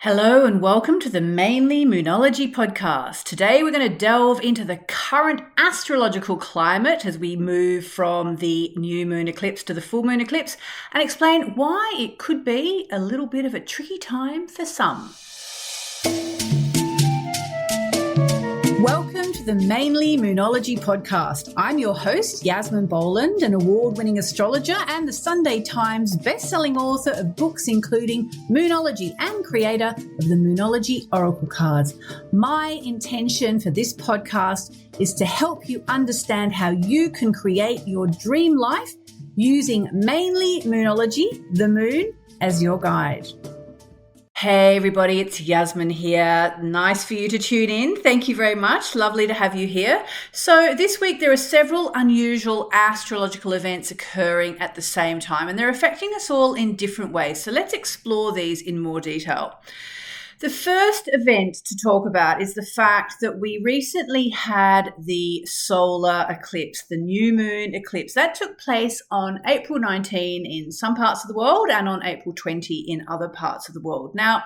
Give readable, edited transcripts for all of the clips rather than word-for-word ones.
Hello and welcome to the Mainly Moonology podcast. Today we're going to delve into the current astrological climate as we move from the new moon eclipse to the full moon eclipse and explain why it could be a little bit of a tricky time for some. Welcome to the Mainly Moonology podcast. I'm your host, Yasmin Boland, an award-winning astrologer and the Sunday Times best-selling author of books including Moonology and creator of the Moonology Oracle cards. My intention for this podcast is to help you understand how you can create your dream life using Mainly Moonology, the moon, as your guide. Hey everybody, it's Yasmin here. Nice for you to tune in. Thank you very much. Lovely to have you here. So this week there are several unusual astrological events occurring at the same time and they're affecting us all in different ways. So let's explore these in more detail. The first event to talk about is the fact that we recently had the solar eclipse, the new moon eclipse. That took place on April 19 in some parts of the world and on April 20 in other parts of the world. Now,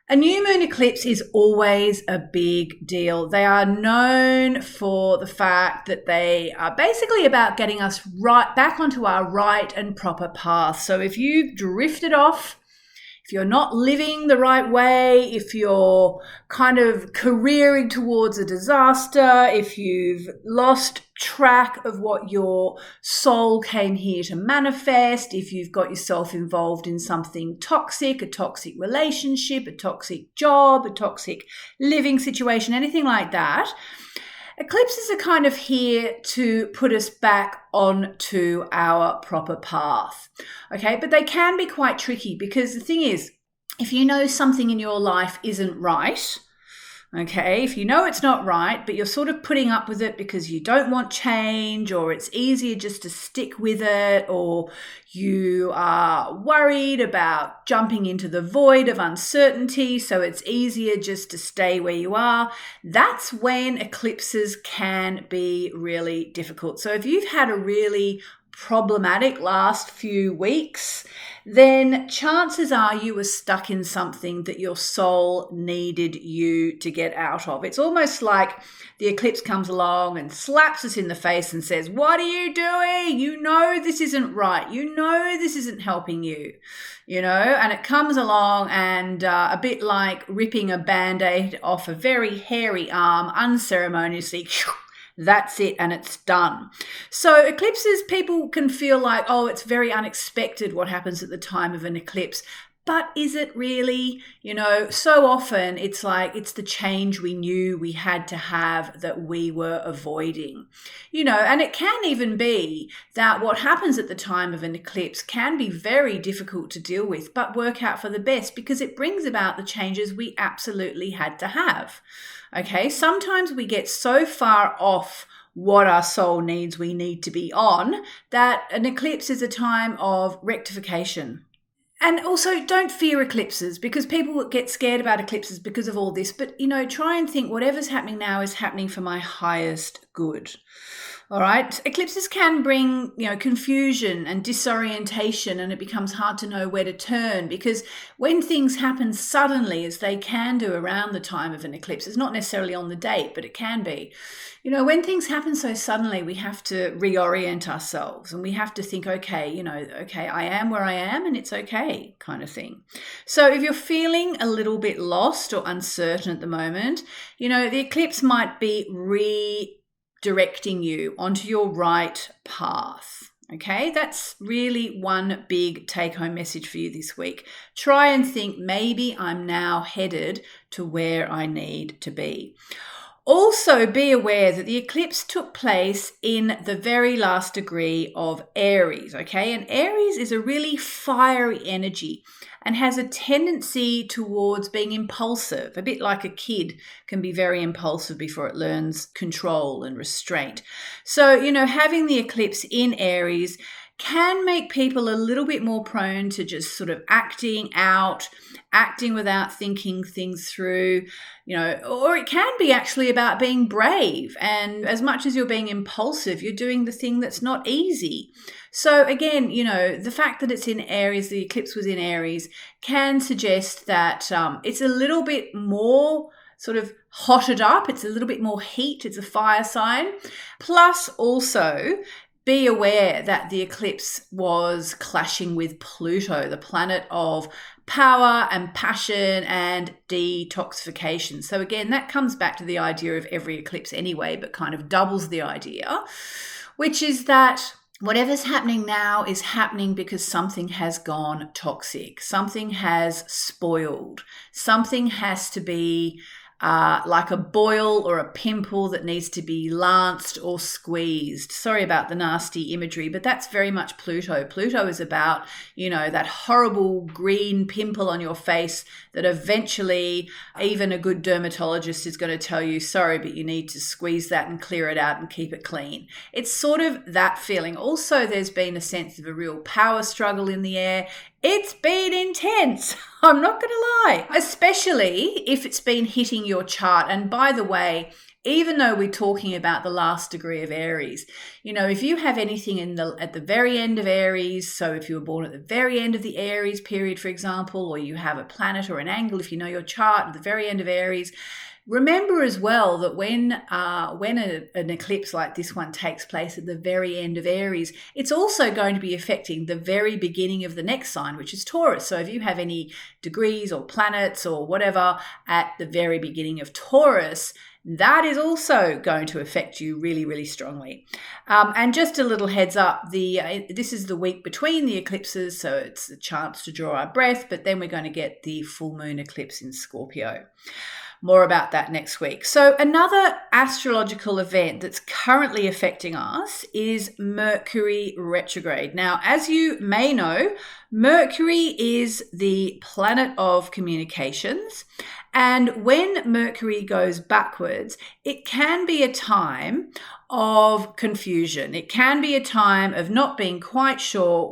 a new moon eclipse is always a big deal. They are known for the fact that they are basically about getting us right back onto our right and proper path. So if you've drifted off, if you're not living the right way, if you're kind of careering towards a disaster, if you've lost track of what your soul came here to manifest, if you've got yourself involved in something toxic, a toxic relationship, a toxic job, a toxic living situation, anything like that, eclipses are kind of here to put us back onto our proper path, okay? But they can be quite tricky because the thing is, if you know something in your life isn't right, okay, if you know it's not right, but you're sort of putting up with it because you don't want change or it's easier just to stick with it or you are worried about jumping into the void of uncertainty, so it's easier just to stay where you are, that's when eclipses can be really difficult. So if you've had a really problematic last few weeks, then chances are you were stuck in something that your soul needed you to get out of. It's almost like the eclipse comes along and slaps us in the face and says, "What are you doing? You know this isn't right. You know this isn't helping you." And it comes along and a bit like ripping a Band-Aid off a very hairy arm unceremoniously, that's it and it's done. So eclipses, people can feel like, oh, it's very unexpected what happens at the time of an eclipse. But is it really? So often it's like it's the change we knew we had to have that we were avoiding. And it can even be that what happens at the time of an eclipse can be very difficult to deal with, but work out for the best because it brings about the changes we absolutely had to have. Okay, sometimes we get so far off what our soul needs we need to be on that an eclipse is a time of rectification. And also don't fear eclipses because people get scared about eclipses because of all this. But, try and think whatever's happening now is happening for my highest good. All right. Eclipses can bring, confusion and disorientation, and it becomes hard to know where to turn because when things happen suddenly, as they can do around the time of an eclipse, it's not necessarily on the date, but it can be. When things happen so suddenly, we have to reorient ourselves and we have to think, okay, I am where I am and it's okay kind of thing. So if you're feeling a little bit lost or uncertain at the moment, the eclipse might be redirecting you onto your right path. Okay, that's really one big take-home message for you this week. Try and think, maybe I'm now headed to where I need to be. Also, be aware that the eclipse took place in the very last degree of Aries, okay? And Aries is a really fiery energy and has a tendency towards being impulsive, a bit like a kid can be very impulsive before it learns control and restraint. So, having the eclipse in Aries can make people a little bit more prone to just sort of acting out, acting without thinking things through, or it can be actually about being brave. And as much as you're being impulsive, you're doing the thing that's not easy. So again, the fact that it's in Aries, the eclipse was in Aries, can suggest that it's a little bit more sort of hotted up. It's a little bit more heat. It's a fire sign. Plus also be aware that the eclipse was clashing with Pluto, the planet of power and passion and detoxification. So again, that comes back to the idea of every eclipse anyway, but kind of doubles the idea, which is that whatever's happening now is happening because something has gone toxic, something has spoiled, something has to be like a boil or a pimple that needs to be lanced or squeezed. Sorry about the nasty imagery, but that's very much Pluto. Pluto is about, that horrible green pimple on your face that eventually even a good dermatologist is going to tell you, sorry, but you need to squeeze that and clear it out and keep it clean. It's sort of that feeling. Also, there's been a sense of a real power struggle in the air. It's been intense, I'm not going to lie, especially if it's been hitting your chart. And by the way, even though we're talking about the last degree of Aries, if you have anything at the very end of Aries, so if you were born at the very end of the Aries period, for example, or you have a planet or an angle, if you know your chart at the very end of Aries, remember as well that when an eclipse like this one takes place at the very end of Aries, it's also going to be affecting the very beginning of the next sign, which is Taurus. So if you have any degrees or planets or whatever at the very beginning of Taurus, that is also going to affect you really, really strongly. And just a little heads up, this is the week between the eclipses, so it's a chance to draw our breath, but then we're going to get the full moon eclipse in Scorpio. More about that next week. So another astrological event that's currently affecting us is Mercury retrograde. Now, as you may know, Mercury is the planet of communications. And when Mercury goes backwards, it can be a time of confusion. It can be a time of not being quite sure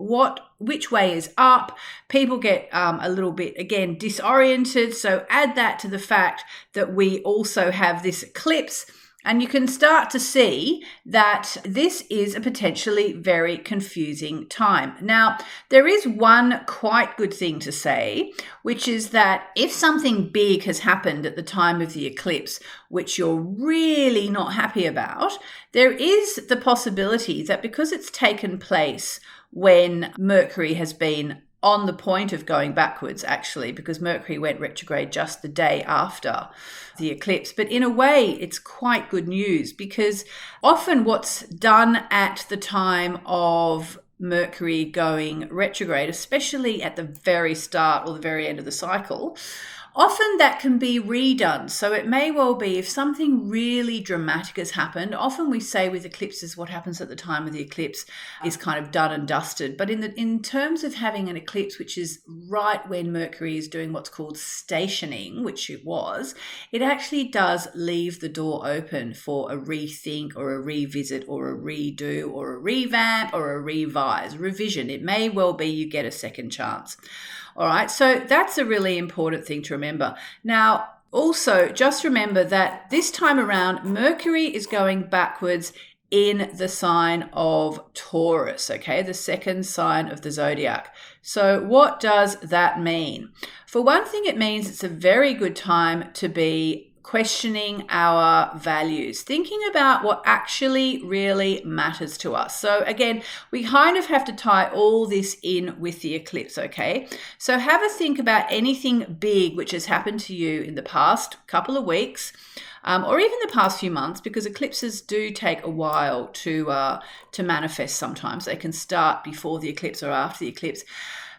which way is up. People get a little bit, again, disoriented. So add that to the fact that we also have this eclipse, and you can start to see that this is a potentially very confusing time. Now, there is one quite good thing to say, which is that if something big has happened at the time of the eclipse, which you're really not happy about, there is the possibility that because it's taken place when Mercury has been on the point of going backwards, actually, because Mercury went retrograde just the day after the eclipse. But in a way, it's quite good news, because often what's done at the time of Mercury going retrograde, especially at the very start or the very end of the cycle, often that can be redone. So it may well be if something really dramatic has happened. Often we say with eclipses, what happens at the time of the eclipse is kind of done and dusted. But in terms of having an eclipse, which is right when Mercury is doing what's called stationing, which it was, it actually does leave the door open for a rethink or a revisit or a redo or a revamp or a revise, revision. It may well be you get a second chance. All right, so that's a really important thing to remember. Now, also, just remember that this time around, Mercury is going backwards in the sign of Taurus, okay, the second sign of the zodiac. So what does that mean? For one thing, it means it's a very good time to be questioning our values, thinking about what actually really matters to us. So again, we kind of have to tie all this in with the eclipse, okay? So have a think about anything big which has happened to you in the past couple of weeks, or even the past few months, because eclipses do take a while to manifest sometimes. They can start before the eclipse or after the eclipse.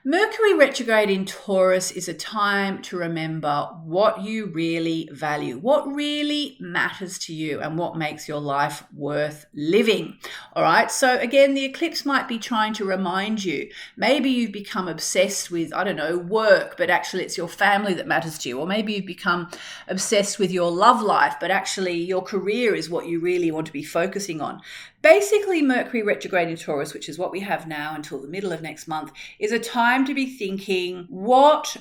Mercury retrograde in Taurus is a time to remember what you really value, what really matters to you, and what makes your life worth living. All right. So again, the eclipse might be trying to remind you. Maybe you've become obsessed with, work, but actually it's your family that matters to you. Or maybe you've become obsessed with your love life, but actually your career is what you really want to be focusing on. Basically, Mercury retrograde in Taurus, which is what we have now until the middle of next month, is a time to be thinking, what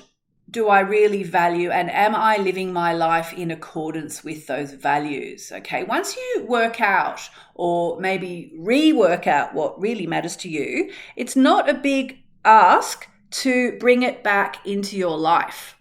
do I really value, and am I living my life in accordance with those values? Okay, once you work out or maybe rework out what really matters to you, it's not a big ask to bring it back into your life.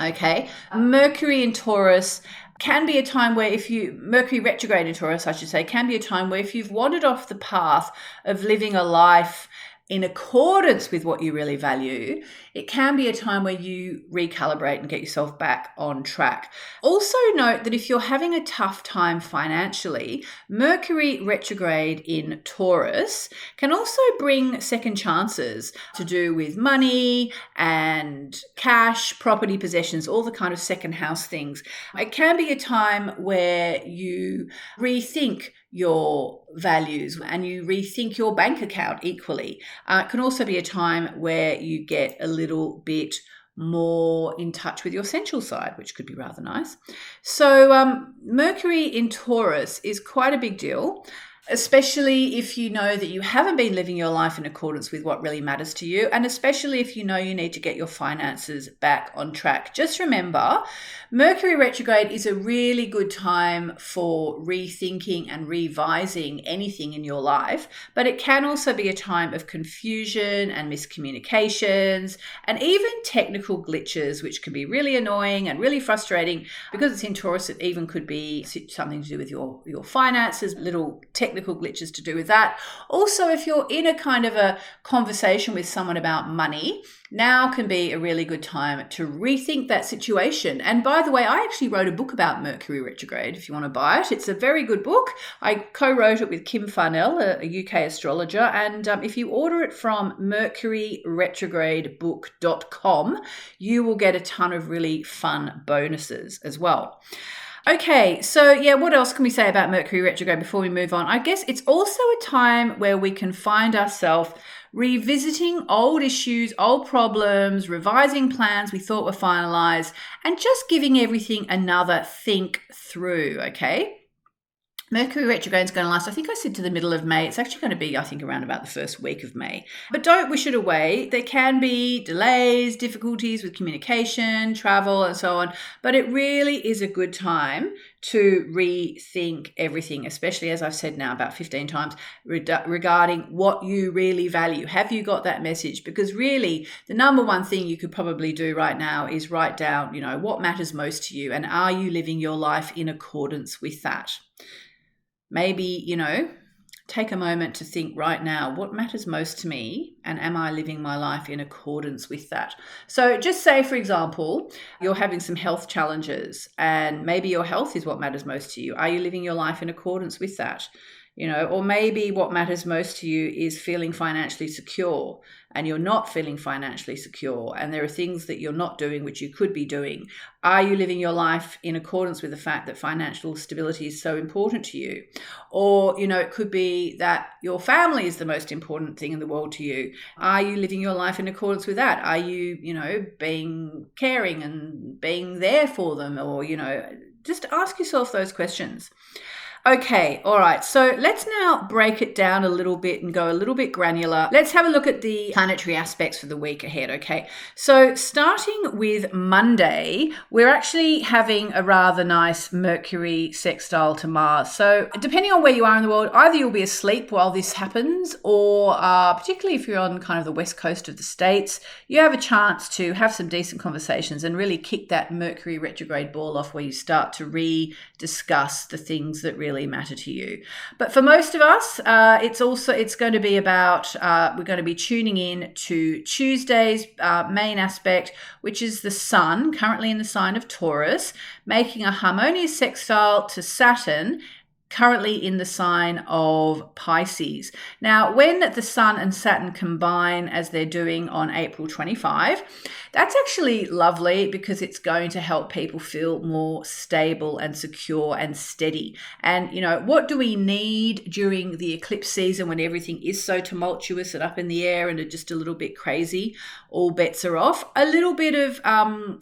Okay, Mercury in Taurus can be a time where Mercury retrograde in Taurus, I should say, can be a time where if you've wandered off the path of living a life in accordance with what you really value, it can be a time where you recalibrate and get yourself back on track. Also note that if you're having a tough time financially, Mercury retrograde in Taurus can also bring second chances to do with money and cash, property possessions, all the kind of second house things. It can be a time where you rethink your values and you rethink your bank account equally. It can also be a time where you get a little bit more in touch with your sensual side, which could be rather nice. So Mercury in Taurus is quite a big deal, especially if you know that you haven't been living your life in accordance with what really matters to you, and especially if you know you need to get your finances back on track. Just remember, Mercury retrograde is a really good time for rethinking and revising anything in your life, but it can also be a time of confusion and miscommunications and even technical glitches, which can be really annoying and really frustrating. Because it's in Taurus, it even could be something to do with your finances, little technical glitches to do with that. Also, if you're in a kind of a conversation with someone about money, now can be a really good time to rethink that situation. And by the way, I actually wrote a book about Mercury retrograde if you want to buy it. It's a very good book. I co-wrote it with Kim Farnell, a UK astrologer. And if you order it from mercuryretrogradebook.com, you will get a ton of really fun bonuses as well. Okay, so what else can we say about Mercury retrograde before we move on? I guess it's also a time where we can find ourselves revisiting old issues, old problems, revising plans we thought were finalized, and just giving everything another think through, okay? Mercury retrograde is going to last, I think I said, to the middle of May. It's actually going to be, I think, around about the first week of May. But don't wish it away. There can be delays, difficulties with communication, travel, and so on. But it really is a good time to rethink everything, especially, as I've said now about 15 times, regarding what you really value. Have you got that message? Because really, the number one thing you could probably do right now is write down, what matters most to you, and are you living your life in accordance with that? Maybe, take a moment to think right now, what matters most to me, and am I living my life in accordance with that? So just say, for example, you're having some health challenges and maybe your health is what matters most to you. Are you living your life in accordance with that? Or maybe what matters most to you is feeling financially secure, and you're not feeling financially secure, and there are things that you're not doing which you could be doing. Are you living your life in accordance with the fact that financial stability is so important to you? Or, it could be that your family is the most important thing in the world to you. Are you living your life in accordance with that? Are you, being caring and being there for them? Or, just ask yourself those questions. Okay, all right. So let's now break it down a little bit and go a little bit granular. Let's have a look at the planetary aspects for the week ahead, okay? So starting with Monday, we're actually having a rather nice Mercury sextile to Mars. So depending on where you are in the world, either you'll be asleep while this happens, or particularly if you're on kind of the west coast of the States, you have a chance to have some decent conversations and really kick that Mercury retrograde ball off, where you start to rediscuss the things that really matter to you. But for most of us, it's going to be about, we're going to be tuning in to Tuesday's main aspect, which is the Sun, currently in the sign of Taurus, making a harmonious sextile to Saturn, currently in the sign of Pisces. Now, when the Sun and Saturn combine, as they're doing on April 25, that's actually lovely, because it's going to help people feel more stable and secure and steady. And, what do we need during the eclipse season when everything is so tumultuous and up in the air and just a little bit crazy? All bets are off. A little bit of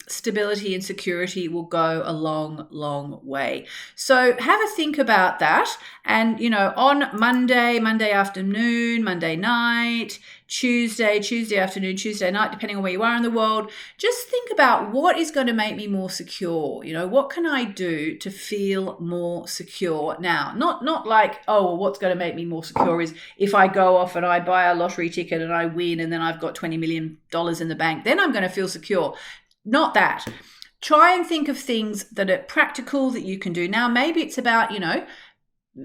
stability and security will go a long, long way. So have a think about about that. And, on Monday afternoon, Monday night, Tuesday afternoon, Tuesday night, depending on where you are in the world, just think about what is going to make me more secure. What can I do to feel more secure now? Not like, what's going to make me more secure is if I go off and I buy a lottery ticket and I win and then I've got $20 million in the bank, then I'm going to feel secure. Not that. Try and think of things that are practical that you can do now. Maybe it's about,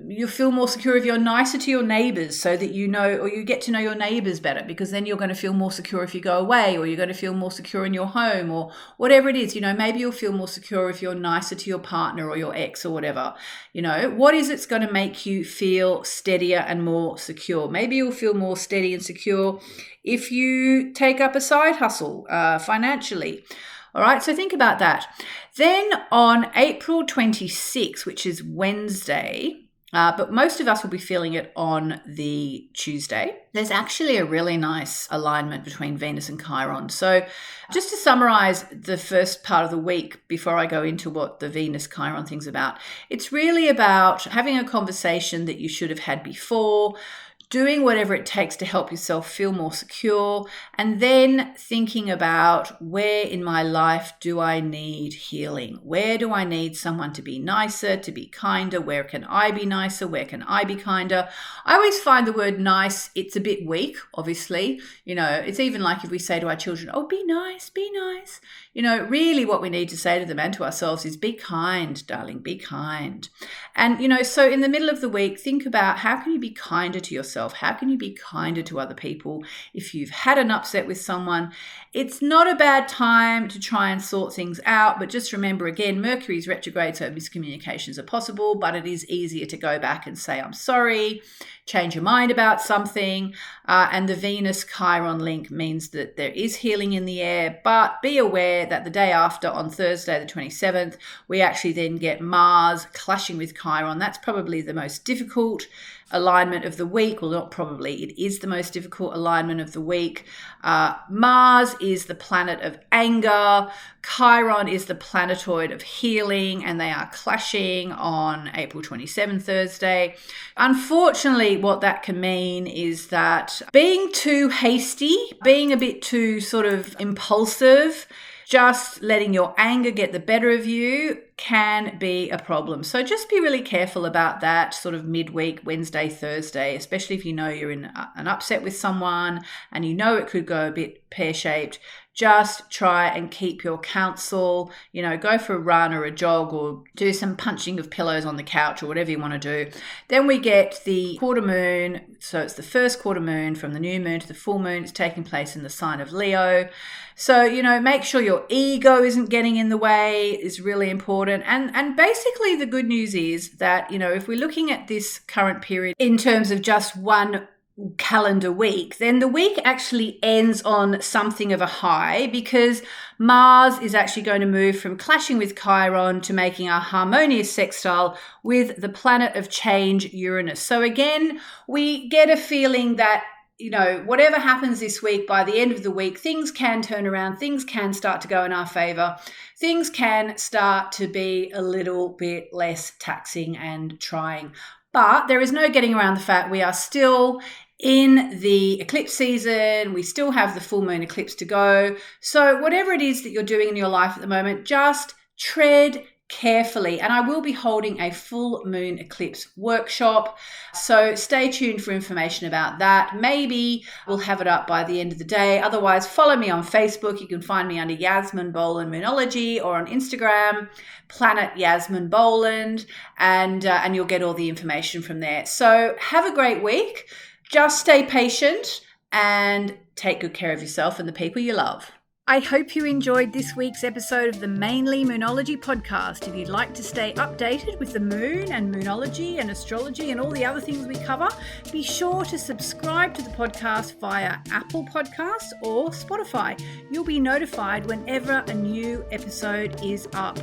you feel more secure if you're nicer to your neighbors so that or you get to know your neighbors better, because then you're going to feel more secure if you go away, or you're going to feel more secure in your home, or whatever it is. Maybe you'll feel more secure if you're nicer to your partner or your ex or whatever. What is it's going to make you feel steadier and more secure? Maybe you'll feel more steady and secure if you take up a side hustle financially. All right, so think about that. Then on April 26th, which is Wednesday, but most of us will be feeling it on the Tuesday, there's actually a really nice alignment between Venus and Chiron. So just to summarize the first part of the week before I go into what the Venus-Chiron thing's about, it's really about having a conversation that you should have had before, doing whatever it takes to help yourself feel more secure, and then thinking about, where in my life do I need healing? Where do I need someone to be nicer, to be kinder? Where can I be nicer? Where can I be kinder? I always find the word nice, it's a bit weak, obviously. It's even like if we say to our children, be nice, be nice. Really what we need to say to them and to ourselves is, be kind, darling, be kind. And, so in the middle of the week, think about, how can you be kinder to yourself? How can you be kinder to other people? If you've had an upset with someone, it's not a bad time to try and sort things out. But just remember, again, Mercury is retrograde, so miscommunications are possible, but it is easier to go back and say, I'm sorry, change your mind about something. And the Venus-Chiron link means that there is healing in the air, but be aware that the day after, on Thursday, the 27th, we actually then get Mars clashing with Chiron. That's probably the most difficult alignment of the week. Well, not probably, it is the most difficult alignment of the week. Mars is the planet of anger. Chiron is the planetoid of healing, and they are clashing on April 27th, Thursday. Unfortunately, what that can mean is that being too hasty, being a bit too sort of impulsive, just letting your anger get the better of you can be a problem. So just be really careful about that sort of midweek, Wednesday, Thursday, especially if you're in an upset with someone and it could go a bit pear-shaped. Just try and keep your counsel, go for a run or a jog, or do some punching of pillows on the couch, or whatever you want to do. Then we get the quarter moon. So it's the first quarter moon from the new moon to the full moon. It's taking place in the sign of Leo. So, make sure your ego isn't getting in the way is really important. And basically the good news is that, if we're looking at this current period in terms of just one calendar week, then the week actually ends on something of a high, because Mars is actually going to move from clashing with Chiron to making a harmonious sextile with the planet of change, Uranus. So again, we get a feeling that whatever happens this week, by the end of the week, things can turn around, things can start to go in our favor, things can start to be a little bit less taxing and trying. But there is no getting around the fact we are still in the eclipse season. We still have the full moon eclipse to go. So whatever it is that you're doing in your life at the moment, just tread carefully. And I will be holding a full moon eclipse workshop. So stay tuned for information about that. Maybe we'll have it up by the end of the day. Otherwise, follow me on Facebook. You can find me under Yasmin Boland Moonology, or on Instagram, Planet Yasmin Boland, and you'll get all the information from there. So have a great week. Just stay patient and take good care of yourself and the people you love. I hope you enjoyed this week's episode of the Mainly Moonology podcast. If you'd like to stay updated with the moon and moonology and astrology and all the other things we cover, be sure to subscribe to the podcast via Apple Podcasts or Spotify. You'll be notified whenever a new episode is up.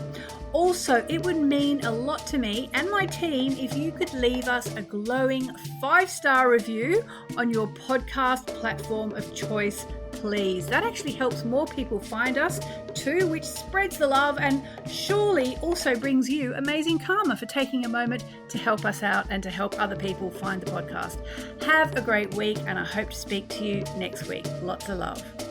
Also, it would mean a lot to me and my team if you could leave us a glowing 5-star review on your podcast platform of choice. please. That actually helps more people find us too, which spreads the love and surely also brings you amazing karma for taking a moment to help us out and to help other people find the podcast. Have a great week, and I hope to speak to you next week. Lots of love.